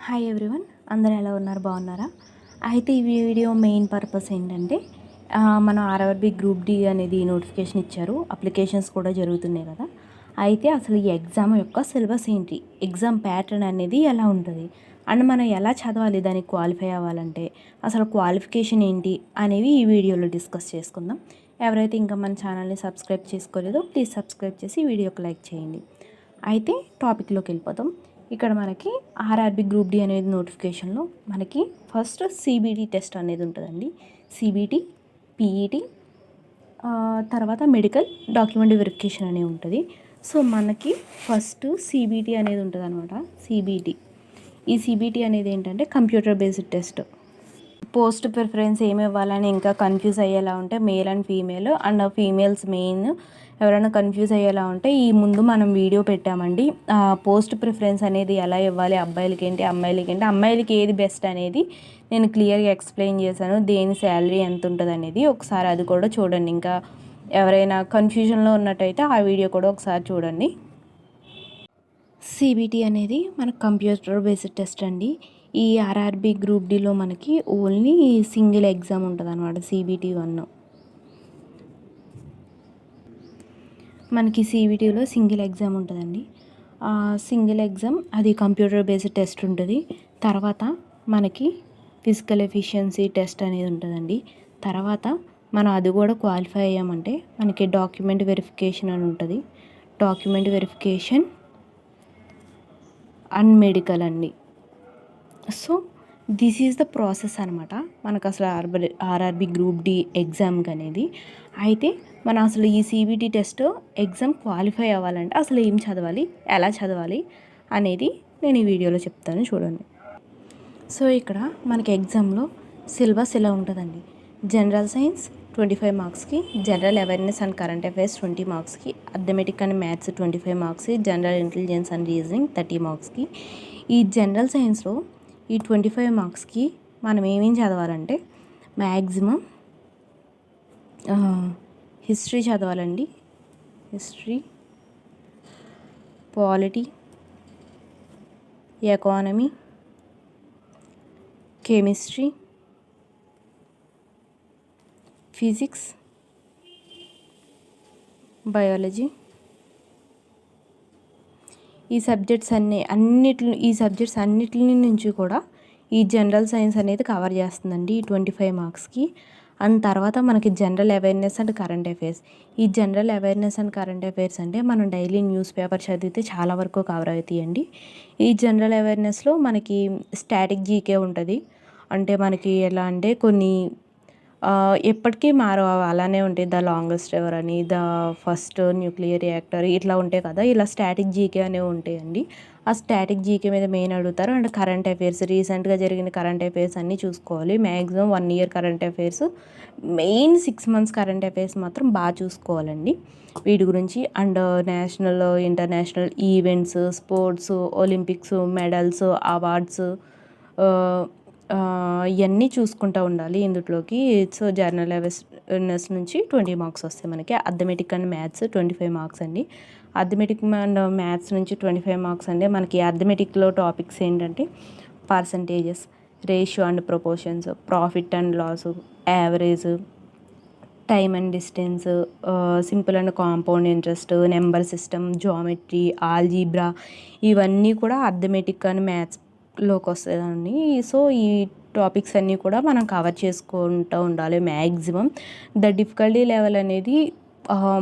Hi everyone, అందరూ ఎలా ఉన్నారు? బాగున్నారా? అయితే ఈ వీడియో మెయిన్ పర్పస్ ఏంటంటే మన ఆర్ఆర్బీ గ్రూప్ డి అనేది నోటిఫికేషన్ ఇచ్చారు. అప్లికేషన్స్ కూడా జరుగుతున్నాయి కదా. అయితే అసలు ఈ ఎగ్జామ్ యొక్క సిలబస్ ఏంటి, ఎగ్జామ్ ప్యాటర్న్ అనేది ఎలా ఉంటుంది, అండ్ మనం ఎలా చదవాలి దానికి క్వాలిఫై అవ్వాలంటే అసలు క్వాలిఫికేషన్ ఏంటి అనేవి ఈ వీడియోలో డిస్కస్ చేసుకుందాం. ఎవరైతే ఇంకా మన ఛానల్ని సబ్స్క్రైబ్ చేసుకోలేదో ప్లీజ్ సబ్స్క్రైబ్ చేసి వీడియోకి లైక్ చేయండి. అయితే టాపిక్లోకి వెళ్ళిపోతాం. ఇక్కడ మనకి ఆర్ఆర్బీ గ్రూప్ డి అనేది నోటిఫికేషన్లో మనకి ఫస్ట్ సిబిటి టెస్ట్ అనేది ఉంటుందండి. సిబిటి, పిఈటి, తర్వాత మెడికల్ డాక్యుమెంట్ వెరిఫికేషన్ అనేది ఉంటుంది. సో మనకి ఫస్ట్ సిబిటి అనేది ఉంటుంది అనమాట. ఈ సిబిటి అనేది ఏంటంటే computer based test. Post preference ఏమి ఇవ్వాలని ఇంకా కన్ఫ్యూజ్ అయ్యేలా ఉంటే male and female, and females main ఎవరైనా కన్ఫ్యూజ్ అయ్యేలా ఉంటే ఈ ముందు మనం వీడియో పెట్టామండి. పోస్ట్ ప్రిఫరెన్స్ అనేది ఎలా ఇవ్వాలి, అబ్బాయిలకి ఏంటి అమ్మాయిలకి ఏంటి, అమ్మాయిలకి ఏది బెస్ట్ అనేది నేను క్లియర్గా ఎక్స్ప్లెయిన్ చేశాను. దేని శాలరీ ఎంత ఉంటుంది అనేది ఒకసారి అది కూడా చూడండి. ఇంకా ఎవరైనా కన్ఫ్యూజన్లో ఉన్నట్టయితే ఆ వీడియో కూడా ఒకసారి చూడండి. సిబిటి అనేది మన కంప్యూటర్ బేస్డ్ టెస్ట్ అండి. ఈ ఆర్ఆర్బీ గ్రూప్ డిలో మనకి ఓన్లీ సింగిల్ ఎగ్జామ్ ఉంటుంది అనమాట. సిబిటి 1 మనకి సిబిటీలో సింగిల్ ఎగ్జామ్ ఉంటుందండి. సింగిల్ ఎగ్జామ్ అది కంప్యూటర్ బేస్డ్ టెస్ట్ ఉంటుంది. తర్వాత మనకి ఫిజికల్ ఎఫిషియన్సీ టెస్ట్ అనేది ఉంటుందండి. తర్వాత మనం అది కూడా క్వాలిఫై అయ్యామంటే మనకి డాక్యుమెంట్ వెరిఫికేషన్ అని ఉంటుంది. డాక్యుమెంట్ వెరిఫికేషన్ అండ్ మెడికల్ అండి. So this is the process అనమాట మనకు అసలు ఆర్ఆర్బీ గ్రూప్ డి ఎగ్జామ్కి అనేది. అయితే మనం అసలు ఈ సిబిటి టెస్ట్ ఎగ్జామ్ క్వాలిఫై అవ్వాలంటే అసలు ఏం చదవాలి, ఎలా చదవాలి అనేది నేను ఈ వీడియోలో చెప్తాను, చూడండి. సో ఇక్కడ మనకి ఎగ్జామ్లో సిలబస్ ఇలా ఉంటుందండి. జనరల్ సైన్స్ 25 మార్క్స్కి, general awareness and current affairs 20 మార్క్స్కి, అథమెటిక్ అండ్ మ్యాథ్స్ 25 మార్క్స్కి, జనరల్ ఇంటెలిజెన్స్ అండ్ రీజనింగ్ 30 మార్క్స్కి. ఈ జనరల్ సైన్స్లో ఈ 25 మార్క్స్కి మనం ఏమేం చదవాలంటే మ్యాక్సిమం హిస్టరీ చదవాలండి. History, polity, economy, chemistry, physics, biology. ఈ సబ్జెక్ట్స్ అన్నిటి నుంచి కూడా ఈ జనరల్ సైన్స్ అనేది కవర్ చేస్తుందండి ఈ 25 మార్క్స్కి. అండ్ తర్వాత మనకి general awareness and current affairs. ఈ general awareness and current affairs అంటే మనం డైలీ న్యూస్ పేపర్ చదివితే చాలా వరకు కవర్ అవుతాయండి. ఈ జనరల్ అవేర్నెస్లో మనకి స్టాటిక్ జీకే ఉంటుంది. అంటే మనకి ఎలా అంటే కొన్ని ఎప్పటికీ మారవు, అలానే ఉంటాయి. ద లాంగెస్ట్ ఎవర్ అని, ద ఫస్ట్ న్యూక్లియర్ రియాక్టర్ ఇట్లా ఉంటాయి కదా. ఇలా స్టాటిక్ జీకే అనేవి ఉంటాయండి. ఆ స్టాటిక్ జీకే మీద మెయిన్ అడుగుతారు. అండ్ కరెంట్ అఫైర్స్, రీసెంట్గా జరిగిన కరెంట్ అఫైర్స్ అన్నీ చూసుకోవాలి. Maximum 1 year current affairs, main 6 months current affairs మాత్రం బాగా చూసుకోవాలండి వీటి గురించి. And national international events, sports, Olympics, medals, awards ఇవన్నీ చూసుకుంటూ ఉండాలి ఇందులోకి. సో జనరల్ అవేర్నెస్ నుంచి 20 మార్క్స్ వస్తాయి మనకి. అథమెటిక్ అండ్ మ్యాథ్స్ 25 మార్క్స్ అండి. అథమెటిక్ అండ్ మ్యాథ్స్ నుంచి 25 మార్క్స్ అండి. మనకి అథమెటిక్లో టాపిక్స్ ఏంటంటే percentages, ratio and proportions, profit and loss, average, time and distance, simple and compound interest, number system, geometry, algebra, ఇవన్నీ కూడా అథమెటిక్ అండ్ మ్యాథ్స్లోకి వస్తుందండి. సో ఈ టాపిక్స్ అన్నీ కూడా మనం కవర్ చేసుకుంటూ ఉండాలి మ్యాక్సిమం. ద డిఫికల్టీ లెవెల్ అనేది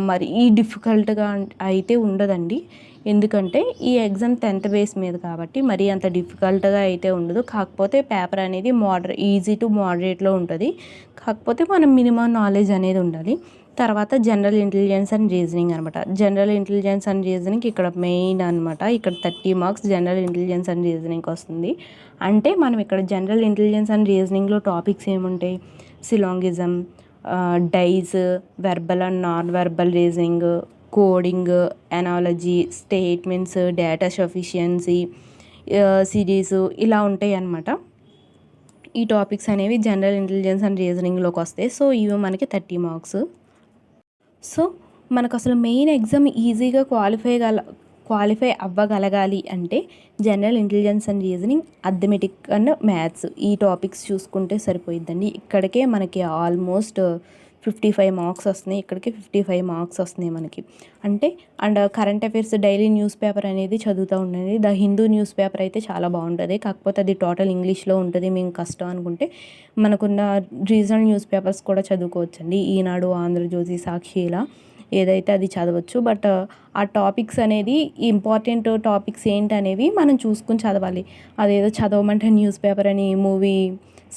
మరి ఈ డిఫికల్ట్గా అయితే ఉండదండి. ఎందుకంటే ఈ ఎగ్జామ్ 10th బేస్ మీద కాబట్టి మరీ అంత డిఫికల్ట్గా అయితే ఉండదు. కాకపోతే పేపర్ అనేది ఈజీ టు మోడరేట్లో ఉంటుంది. కాకపోతే మనం మినిమం నాలెడ్జ్ అనేది ఉండాలి. తర్వాత జనరల్ ఇంటెలిజెన్స్ అండ్ రీజనింగ్ అనమాట. జనరల్ ఇంటెలిజెన్స్ అండ్ రీజనింగ్ ఇక్కడ మెయిన్ అనమాట. ఇక్కడ 30 మార్క్స్ జనరల్ ఇంటెలిజెన్స్ అండ్ రీజనింగ్కి వస్తుంది. అంటే మనం ఇక్కడ జనరల్ ఇంటెలిజెన్స్ అండ్ రీజనింగ్లో టాపిక్స్ ఏముంటాయి, syllogism, dice, verbal and non verbal reasoning, coding, analogy, statements, data sufficiency, series, ఇలా ఉంటాయి అన్నమాట. ఈ టాపిక్స్ అనేవి జనరల్ ఇంటెలిజెన్స్ అండ్ రీజనింగ్లోకి వస్తాయి. సో ఇవి మనకి 30 మార్క్స్. సో మనకు అసలు మెయిన్ ఎగ్జామ్ ఈజీగా క్వాలిఫై క్వాలిఫై అవ్వగలగాలి అంటే general intelligence and reasoning, arithmetic and maths ఈ టాపిక్స్ చూసుకుంటే సరిపోయిద్దండి. ఇక్కడికే మనకి ఆల్మోస్ట్ 55 మార్క్స్ వస్తున్నాయి. ఇక్కడికి 55 మార్క్స్ వస్తున్నాయి మనకి. అంటే and current affairs daily news paper అనేది చదువుతూ ఉండండి. ద హిందూ న్యూస్ పేపర్ అయితే చాలా బాగుంటుంది. కాకపోతే అది టోటల్ ఇంగ్లీష్లో ఉంటుంది. మేము కష్టం అనుకుంటే మనకున్న రీజనల్ న్యూస్ పేపర్స్ కూడా చదువుకోవచ్చండి. ఈనాడు, ఆంధ్రజ్యోతి, సాక్షి ఇలా ఏదైతే అది చదవచ్చు. బట్ ఆ టాపిక్స్ అనేది ఇంపార్టెంట్ టాపిక్స్ ఏంటనేవి మనం చూసుకుని చదవాలి. అదేదో చదవమంటే న్యూస్ పేపర్ అని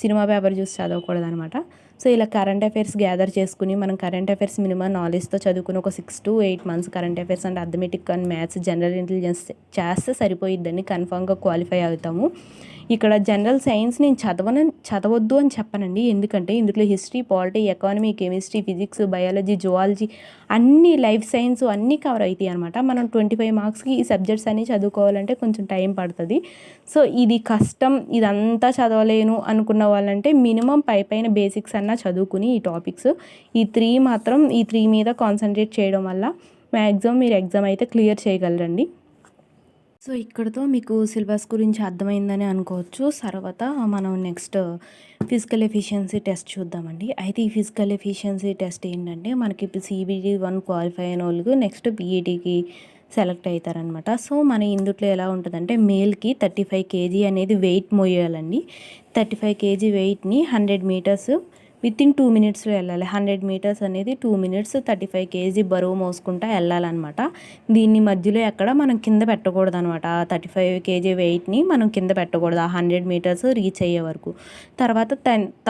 సినిమా పేపర్ చూసి చదవకూడదు అనమాట. సో ఇలా కరెంట్ అఫైర్స్ గ్యాదర్ చేసుకుని మనం కరెంట్ అఫైర్స్ మినిమం నాలెడ్జ్తో చదువుకుని ఒక 6 to 8 months current affairs and arithmetic and maths, general intelligence చేస్తే సరిపోయిద్దని కన్ఫామ్గా క్వాలిఫై అవుతాము. ఇక్కడ జనరల్ సైన్స్ నేను చదవద్దు అని చెప్పనండి. ఎందుకంటే ఇందులో history, polity, economy, chemistry, physics, biology, zoology అన్ని లైఫ్ సైన్స్ అన్నీ కవర్ అవుతాయి అనమాట. మనం 25 మార్క్స్కి ఈ సబ్జెక్ట్స్ అన్నీ చదువుకోవాలంటే కొంచెం టైం పడుతుంది. సో ఇది కష్టం, ఇదంతా చదవలేను అనుకున్న వాళ్ళంటే మినిమం పైన బేసిక్స్ అన్నా చదువుకుని ఈ టాపిక్స్ ఈ 3 మీద కాన్సన్ట్రేట్ చేయడం వల్ల మ్యాక్సిమం మీరు ఎగ్జామ్ అయితే క్లియర్ చేయగలరండి. సో ఇక్కడితో మీకు సిలబస్ గురించి అర్థమైందని అనుకోవచ్చు. తర్వాత మనం నెక్స్ట్ ఫిజికల్ ఎఫిషియన్సీ టెస్ట్ చూద్దామండి. అయితే ఈ ఫిజికల్ ఎఫిషియన్సీ టెస్ట్ ఏంటంటే మనకి ఇప్పుడు CBT 1 క్వాలిఫై అయిన వాళ్ళకి నెక్స్ట్ BETకి సెలెక్ట్ అవుతారనమాట. సో మన ఇందుట్లో ఎలా ఉంటుందంటే మేల్కి 35 kg అనేది వెయిట్ మోయాలండి. 35 kg వెయిట్ని 100 meters వితిన్ 2 minutesలో వెళ్ళాలి. 100 meters అనేది 2 minutes, 35 kg బరువు మోసుకుంటా వెళ్ళాలన్నమాట. దీన్ని మధ్యలో ఎక్కడ మనం కింద పెట్టకూడదు అనమాట. 35 kg వెయిట్ని మనం కింద పెట్టకూడదు ఆ 100 meters రీచ్ అయ్యే వరకు. తర్వాత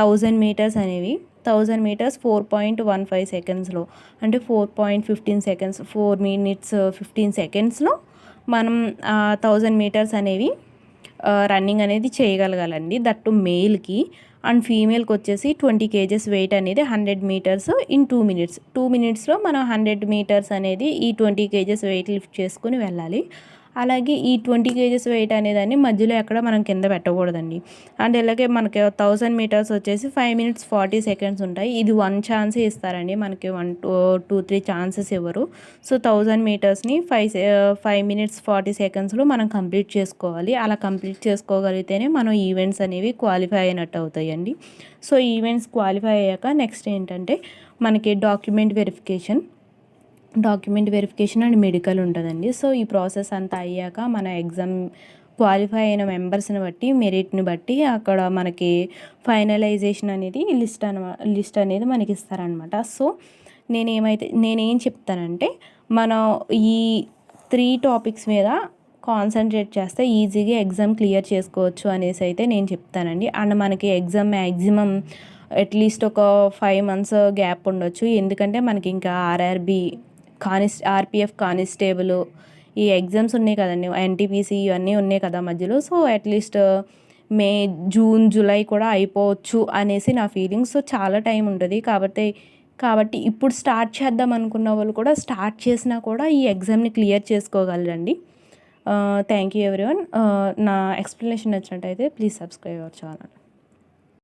1000 meters అనేవి 1000 meters 4.15 secondsలో అంటే 4.15 seconds 4 minutes 15 secondsలో మనం 1000 meters అనేవి రన్నింగ్ అనేది చేయగలగాలండి. దట్టు మేల్కి. అండ్ ఫీమేల్కి వచ్చేసి 20 kgs వెయిట్ అనేది 100 meters ఇన్ 2 minutes. 2 minutesలో మనం 100 meters అనేది ఈ 20 kgs వెయిట్ లిఫ్ట్ చేసుకుని వెళ్ళాలి. అలాగే ఈ 20 kgs వెయిట్ అనేదాన్ని మధ్యలో ఎక్కడ మనం కింద పెట్టకూడదండి. అండ్ ఇలాగే మనకి 1000 meters వచ్చేసి 5 minutes 40 seconds ఉంటాయి. ఇది 1 ఛాన్సే ఇస్తారండి, మనకి 1 2 3 ఛాన్సెస్ ఇవ్వరు. సో 1000 metersని 5 minutes 40 secondsలో మనం కంప్లీట్ చేసుకోవాలి. అలా కంప్లీట్ చేసుకోగలిగితేనే మనం ఈవెంట్స్ అనేవి క్వాలిఫై అయినట్టు అవుతాయండి. సో ఈవెంట్స్ క్వాలిఫై అయ్యాక నెక్స్ట్ ఏంటంటే మనకి డాక్యుమెంట్ వెరిఫికేషన్ అండ్ మెడికల్ ఉంటుందండి. సో ఈ ప్రాసెస్ అంతా అయ్యాక మన ఎగ్జామ్ క్వాలిఫై అయిన మెంబర్స్ని బట్టి, మెరిట్ని బట్టి అక్కడ మనకి ఫైనలైజేషన్ అనేది లిస్ట్ అనేది మనకి ఇస్తారనమాట. సో నేనేం చెప్తానంటే మనం ఈ 3 topics మీద కాన్సన్ట్రేట్ చేస్తే ఈజీగా ఎగ్జామ్ క్లియర్ చేసుకోవచ్చు అనేసి అయితే నేను చెప్తానండి. అండ్ మనకి ఎగ్జామ్ మ్యాక్సిమం అట్లీస్ట్ ఒక 5 months గ్యాప్ ఉండొచ్చు. ఎందుకంటే మనకి ఇంకా RPF కానిస్టేబుల్ ఈ ఎగ్జామ్స్ ఉన్నాయి కదండి, NTPC ఇవన్నీ ఉన్నాయి కదా మధ్యలో. సో అట్లీస్ట్ మే, జూన్, జూలై కూడా అయిపోవచ్చు అనేసి నా ఫీలింగ్స్. సో చాలా టైం ఉంటుంది కాబట్టి ఇప్పుడు స్టార్ట్ చేద్దాం అనుకున్న వాళ్ళు కూడా స్టార్ట్ చేసినా కూడా ఈ ఎగ్జామ్ని క్లియర్ చేసుకోగలరండి. Thank you everyone. నా ఎక్స్ప్లెనేషన్ నచ్చినట్టయితే ప్లీజ్ సబ్స్క్రైబ్ అవర్ ఛానల్.